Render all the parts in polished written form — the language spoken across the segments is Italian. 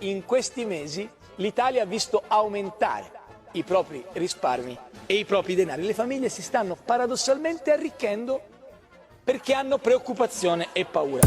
In questi mesi l'Italia ha visto aumentare i propri risparmi e i propri denari. Le famiglie si stanno paradossalmente arricchendo perché hanno preoccupazione e paura.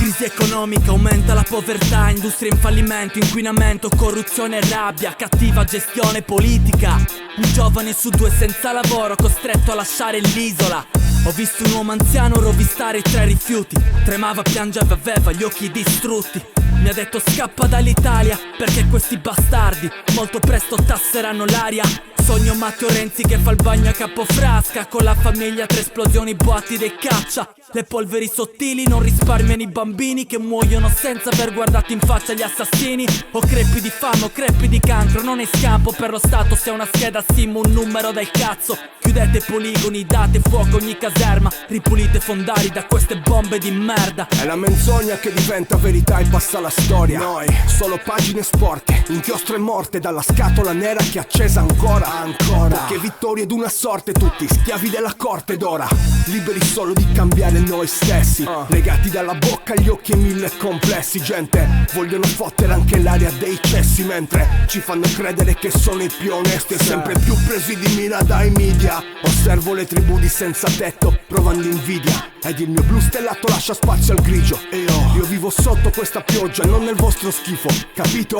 Crisi economica, aumenta la povertà, industria in fallimento, inquinamento, corruzione e rabbia, cattiva gestione politica. Un giovane su due senza lavoro, costretto a lasciare l'isola. Ho visto un uomo anziano rovistare i 3 rifiuti. Tremava, piangeva, aveva gli occhi distrutti. Mi ha detto scappa dall'Italia, perché questi bastardi molto presto tasseranno l'aria. Sogno Matteo Renzi che fa il bagno a Capofrasca, con la famiglia 3 esplosioni, boatti dei caccia. Le polveri sottili non risparmiano i bambini che muoiono senza aver guardato in faccia gli assassini. O crepi di fame o crepi di cancro, non è scampo per lo Stato se è una scheda SIM, un numero del cazzo. Chiudete i poligoni, date fuoco a ogni caserma, ripulite fondali da queste bombe di merda. È la menzogna che diventa verità e passa la storia. Noi, solo pagine sporche, inchiostro e morte dalla scatola nera che è accesa ancora. Poche vittorie d'una sorte, tutti schiavi della corte d'ora. Liberi solo di cambiare noi stessi, legati dalla bocca agli occhi e 1000 complessi. Gente, vogliono fottere anche l'aria dei cessi, mentre ci fanno credere che sono i più onesti e sempre più presi di mira dai media. Osservo le tribù di senza tetto, provando invidia, ed il mio blu stellato lascia spazio al grigio. E io vivo sotto questa pioggia, non nel vostro schifo, capito?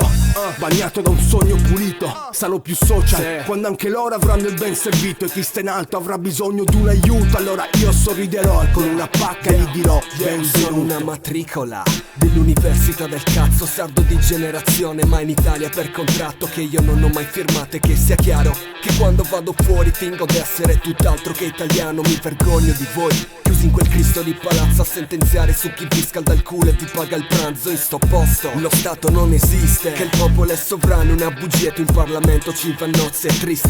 Bagnato da un sogno pulito, sarò più social quando anche loro avranno il ben servito. E chi sta in alto avrà bisogno di un aiuto, allora io sorriderò e con una pacca gli dirò sono una matricola dell'università del cazzo, sardo di generazione, ma in Italia per contratto che io non ho mai firmato. E che sia chiaro che quando vado fuori fingo di essere tutt'altro che italiano. Mi vergogno di voi, chiusi in quel Cristo di palazzo a sentenziare su chi vi scalda il culo e vi paga il pranzo in sto posto. Lo Stato non esiste, che il popolo è sovrano, una bugia, tu in Parlamento ci va nozze. È triste,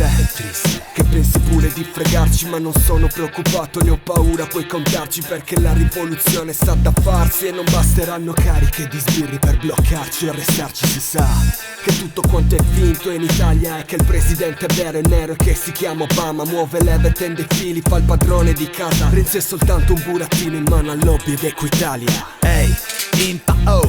che pensi pure di fregarci, ma non sono preoccupato, ne ho paura, puoi contarci, perché la rivoluzione sta da farsi e non basteranno cariche di sbirri per bloccarci o arrestarci. Si sa che tutto quanto è finto e in Italia è che il presidente è vero e nero e che si chiama Obama, muove leve, tende i fili, fa il padrone di casa. Renzi è soltanto un burattino in mano al lobby ed Equitalia. Ehi, impa, oh,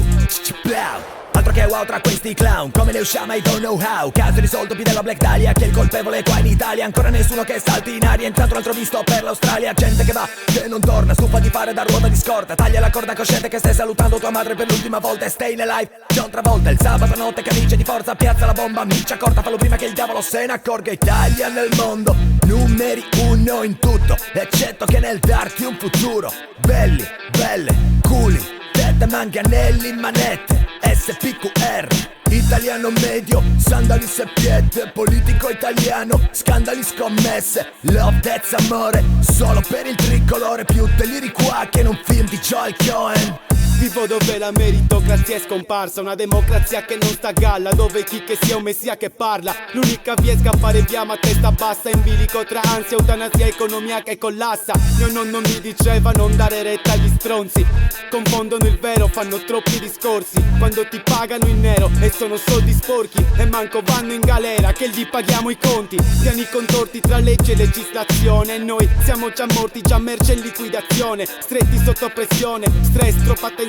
blau. Altro che wow tra questi clown, come ne usciamo I don't know how. Caso risolto più della Black Dahlia, chi è il colpevole qua in Italia? Ancora nessuno che salti in aria, intanto un altro visto per l'Australia. Gente che va, che non torna, stufa di fare da ruota di scorta. Taglia la corda cosciente che stai salutando tua madre per l'ultima volta e stay alive. John Travolta, il sabato notte camicia di forza, piazza la bomba, miccia corta, fallo prima che il diavolo se ne accorga. Italia nel mondo, numeri 1 in tutto, eccetto che nel darti un futuro. Belli, belle, culi, tette, manganelli, manette, SPQR, italiano medio, sandali e piede, politico italiano, scandali, scommesse, love, death, amore, solo per il tricolore, più deliri qua che in un film di Joel Cohen. Vivo dove la meritocrazia è scomparsa, una democrazia che non sta a galla, dove chi che sia un messia che parla. L'unica via è scappare via ma testa bassa, in bilico tra ansia, eutanasia, economia che collassa. Mio nonno mi diceva non dare retta agli stronzi, confondono il vero, fanno troppi discorsi. Quando ti pagano in nero e sono soldi sporchi e manco vanno in galera che gli paghiamo i conti. Piani contorti tra legge e legislazione, noi siamo già morti, già merce in liquidazione. Stretti sotto pressione, stress, troppa tensione,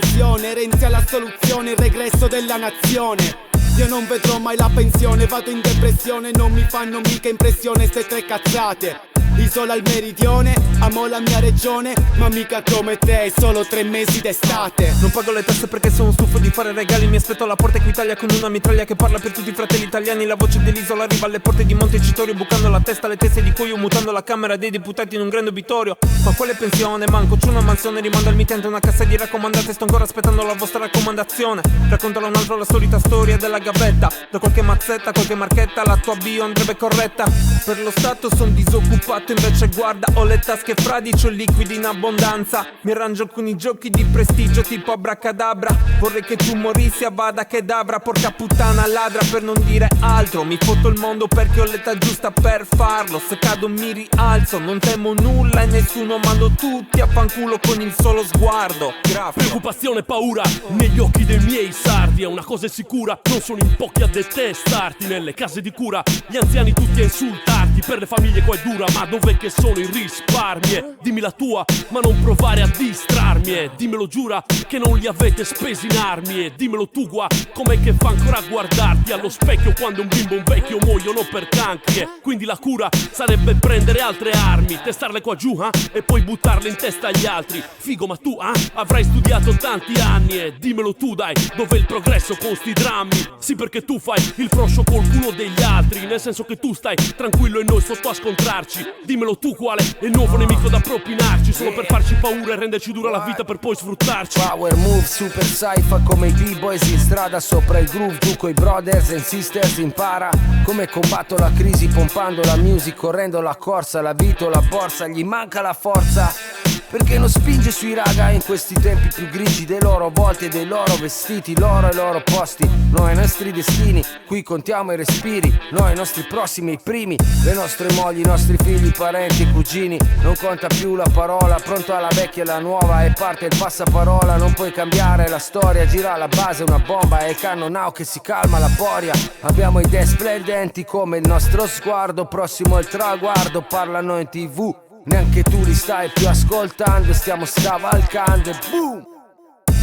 Renzi alla soluzione, il regresso della nazione. Io non vedrò mai la pensione, vado in depressione, non mi fanno mica impressione ste 3 cazzate. Isola al meridione, amo la mia regione, ma mica come te, solo 3 mesi d'estate. Non pago le tasse perché sono stufo di fare regali, mi aspetto alla porta Equitalia con una mitraglia che parla per tutti i fratelli italiani. La voce dell'isola arriva alle porte di Montecitorio, bucando la testa alle teste di cuoio, mutando la Camera dei Deputati in un grande obitorio. Ma quale pensione? Manco c'è una mansione, rimando al mittente una cassa di raccomandate, sto ancora aspettando la vostra raccomandazione. Raccontala un altro la solita storia della gavetta, da qualche mazzetta, qualche marchetta, la tua bio andrebbe corretta. Per lo Stato son disoccupato, invece guarda ho le tasche fradici, ho liquidi in abbondanza. Mi arrangio con i giochi di prestigio tipo abracadabra. Vorrei che tu morissi a Bada Kedavra, porca puttana ladra per non dire altro. Mi foto il mondo perché ho l'età giusta per farlo, se cado mi rialzo, non temo nulla e nessuno, mando tutti a fanculo con il solo sguardo. Graffio. Preoccupazione e paura negli occhi dei miei sardi, è una cosa sicura, non sono in pochi a detestarti. Nelle case di cura, gli anziani tutti a insultarti, per le famiglie qua è dura, ma dov'è che sono i risparmi? Dimmi la tua, ma non provare a distrarmi. Dimmelo, giura che non li avete spesi in armi. Dimmelo tu, qua, com'è che fa ancora a guardarti allo specchio quando un bimbo o un vecchio muoiono per cancri. Quindi la cura sarebbe prendere altre armi, testarle qua giù, e poi buttarle in testa agli altri. Figo, ma tu, avrai studiato tanti anni. Dimmelo tu, dai, dov'è il progresso con sti drammi? Sì, perché tu fai il froscio col culo degli altri, nel senso che tu stai tranquillo e noi sotto a scontrarci. Dimmelo tu quale è il nuovo nemico da propinarci, solo per farci paura e renderci dura la vita per poi sfruttarci. Power move, super sci-fi come i b-boys in strada sopra il groove. Tu coi brothers and sisters impara come combatto la crisi pompando la music, correndo la corsa, la vita o la borsa. Gli manca la forza perché non spinge sui raga in questi tempi più grigi dei loro volti e dei loro vestiti, loro e i loro posti. Noi i nostri destini, qui contiamo i respiri, noi i nostri prossimi, i primi, le nostre mogli, i nostri figli, parenti e cugini. Non conta più la parola, pronto alla vecchia e alla nuova e parte il passaparola. Non puoi cambiare la storia, gira alla base una bomba e cannonau che si calma la boria. Abbiamo idee splendenti come il nostro sguardo, prossimo il traguardo, parlano in TV. Neanche tu li stai più ascoltando, stiamo scavalcando e boom!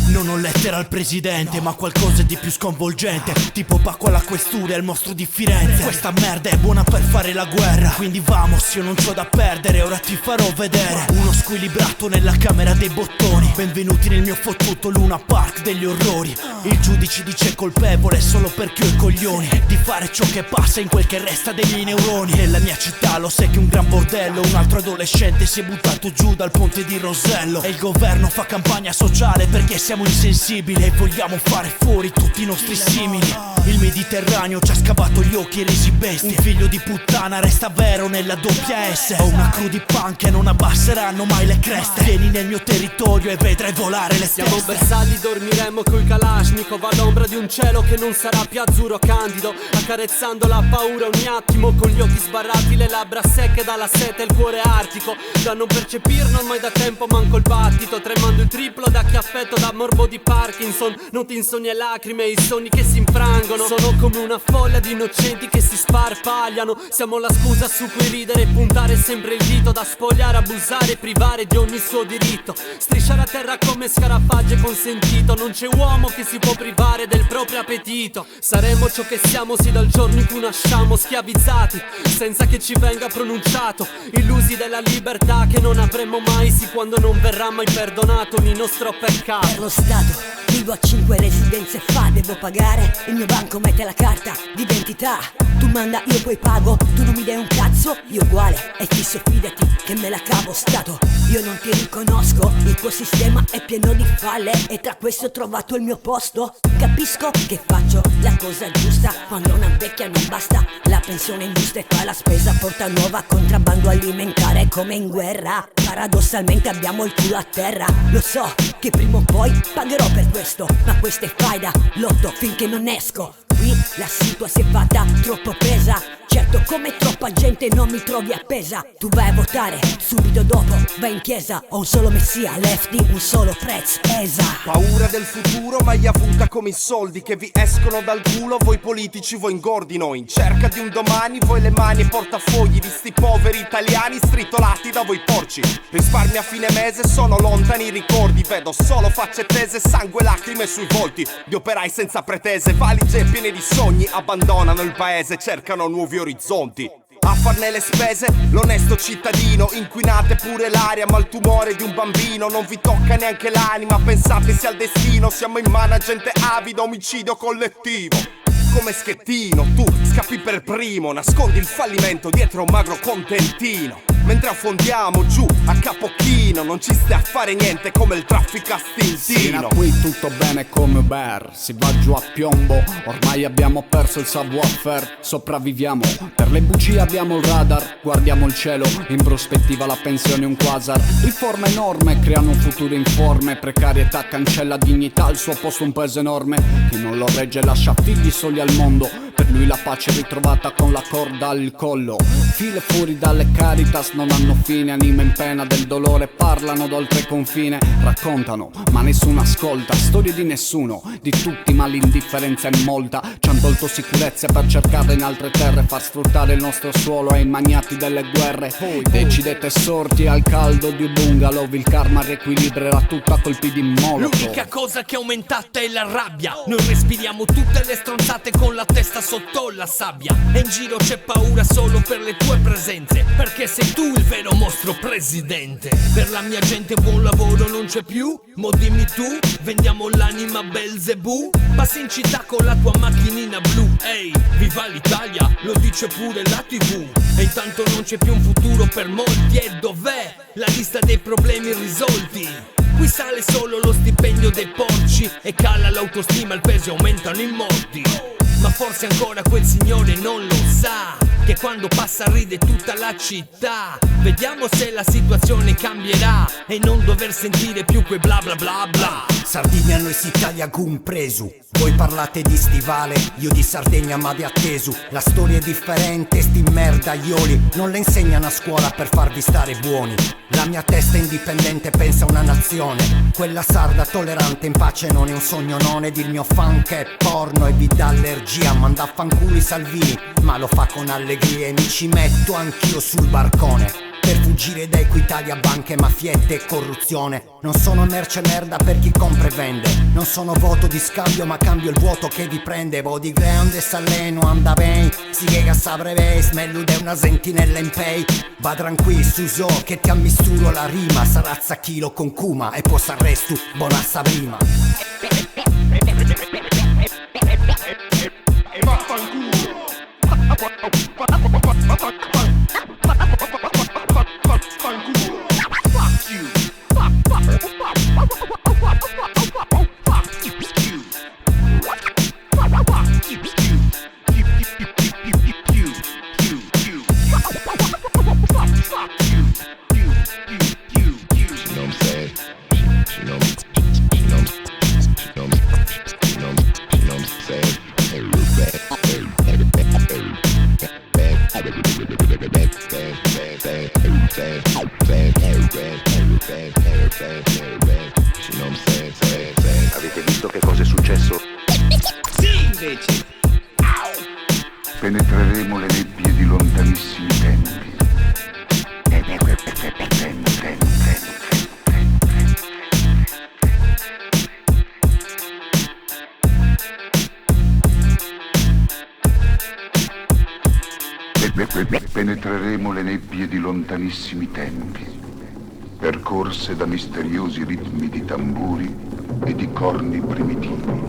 Non ho lettera al presidente, ma qualcosa di più sconvolgente, tipo pacco alla questura e al mostro di Firenze. Questa merda è buona per fare la guerra, quindi vamos, io non c'ho da perdere, ora ti farò vedere uno squilibrato nella camera dei bottoni. Benvenuti nel mio fottuto Luna Park degli orrori. Il giudice dice colpevole solo perché ho i coglioni di fare ciò che passa in quel che resta dei miei neuroni. Nella mia città lo sai che è un gran bordello, un altro adolescente si è buttato giù dal ponte di Rosello e il governo fa campagna sociale perché siamo insensibili e vogliamo fare fuori tutti i nostri simili. Il Mediterraneo ci ha scavato gli occhi e resi bestie. Un figlio di puttana resta vero nella doppia S. Ho una crew di punk e non abbasseranno mai le creste. Vieni nel mio territorio e vedrai volare le stelle. Siamo bersagli, dormiremo coi Kalashnikov all'ombra di un cielo che non sarà più azzurro candido, accarezzando la paura ogni attimo con gli occhi sbarrati, le labbra secche dalla sete e il cuore artico da non percepirne ormai da tempo manco il battito, tremando il triplo da chi affetto da morbo di Parkinson. Noti insonni e lacrime, i sogni che si infrangono, sono come una folla di innocenti che si sparpagliano. Siamo la scusa su cui ridere e puntare sempre il dito, da spogliare, abusare, privare di ogni suo diritto, strisciare a terra come scarafaggi è consentito. Non c'è uomo che si può privare del proprio appetito. Saremo ciò che siamo sì dal giorno in cui nasciamo, schiavizzati senza che ci venga pronunciato, illusi della libertà che non avremo mai sì quando non verrà mai perdonato ogni nostro peccato. Per lo Stato vivo a 5 residenze fa, devo pagare, il mio banco mette la carta d'identità. Tu manda, io poi pago, tu non mi dai un cazzo, io uguale e fisso, fidati che me la cavo Stato. Io non ti riconosco, il tuo sistema è pieno di falle e tra questi ho trovato il mio posto. Capisco che faccio la cosa giusta, quando una vecchia non basta, la pensione ingiusta e fa la spesa porta nuova, contrabbando alimentare come in guerra. Paradossalmente abbiamo il culo a terra, lo so che prima o poi pagherò per questo, ma questa è faida, lotto finché non esco. Qui la situazione si è fatta troppo presa, certo come troppa gente non mi trovi appesa. Tu vai a votare, subito dopo vai in chiesa, ho un solo messia, lefty, un solo prezzo, esa. Paura del futuro mai avuta come i soldi che vi escono dal culo. Voi politici, voi ingordi, noi in cerca di un domani, voi le mani e portafogli di sti poveri italiani stritolati da voi porci. Risparmi a fine mese, sono lontani i ricordi, vedo solo facce tese, sangue e lacrime sui volti di operai senza pretese, valigie piene di sogni, abbandonano il paese, cercano nuovi orizzonti. A farne le spese l'onesto cittadino, inquinate pure l'aria ma il tumore di un bambino non vi tocca neanche l'anima, pensate sia il destino, siamo in mano a gente avida, omicidio collettivo. Come Schettino, tu scappi per primo, nascondi il fallimento dietro un magro contentino, mentre affondiamo giù a capocchino, non ci stai a fare niente come il traffico a stintino. Qui tutto bene come Uber, si va giù a piombo, ormai abbiamo perso il savoir-faire, sopravviviamo, per le bugie abbiamo il radar, guardiamo il cielo, in prospettiva la pensione un quasar, riforme enorme creano un futuro informe, precarietà cancella dignità, al suo posto un peso enorme, chi non lo regge lascia figli soli al mondo, Per lui la pace è ritrovata con la corda al collo. File fuori dalle Caritas non hanno fine, anime in pena del dolore parlano d'oltre confine. Raccontano ma nessuno ascolta, storie di nessuno, di tutti ma l'indifferenza è molta. Ci han tolto sicurezze per cercarle in altre terre, far sfruttare il nostro suolo ai magnati delle guerre. Decidete sorti al caldo di un bungalow, il karma riequilibrerà tutto a colpi di molotov. L'unica cosa che è aumentata è la rabbia. Noi respiriamo tutte le stronzate con la testa sotto la sabbia. E in giro c'è paura solo per le tue presenze, perché sei tu il vero mostro presidente. Per la mia gente buon lavoro non c'è più. Mo dimmi tu, vendiamo l'anima a Belzebù. Passi in città con la tua macchinina blu. Ehi, viva l'Italia, lo dice pure la TV. E intanto non c'è più un futuro per molti. E dov'è la lista dei problemi irrisolti? Qui sale solo lo stipendio dei porci e cala l'autostima, il peso e aumentano i morti. Ma forse ancora quel signore non lo sa, che quando passa ride tutta la città. Vediamo se la situazione cambierà e non dover sentire più quei bla bla bla bla. Sardegna noi si taglia presu. Voi parlate di stivale, io di Sardegna ma vi attesu. La storia è differente, sti merdaioli non le insegnano a scuola per farvi stare buoni. La mia testa è indipendente, pensa a una nazione. Quella sarda tollerante in pace non è un sogno, non ed il mio funk è porno e vi dà allergia. Manda a fanculo i Salvini, ma lo fa con allegria e mi ci metto anch'io sul barcone. Per fuggire da Equitalia, banche, mafiette e corruzione. Non sono merce merda per chi compra e vende. Non sono voto di scambio ma cambio il vuoto che vi prende. Vo di grande saleno anda ben, si che sapreve, smellu de una sentinella in pay. Va tranquillo su so che ti ammisturo la rima. Sarazza chilo con cuma e poi s'arrestu bonassa prima. Avete visto che cosa è successo? Sì, invece. Penetreremo le nebbie di lontanissimi tempi. Penetreremo le nebbie di lontanissimi tempi, percorse da misteriosi ritmi di tamburi e di corni primitivi.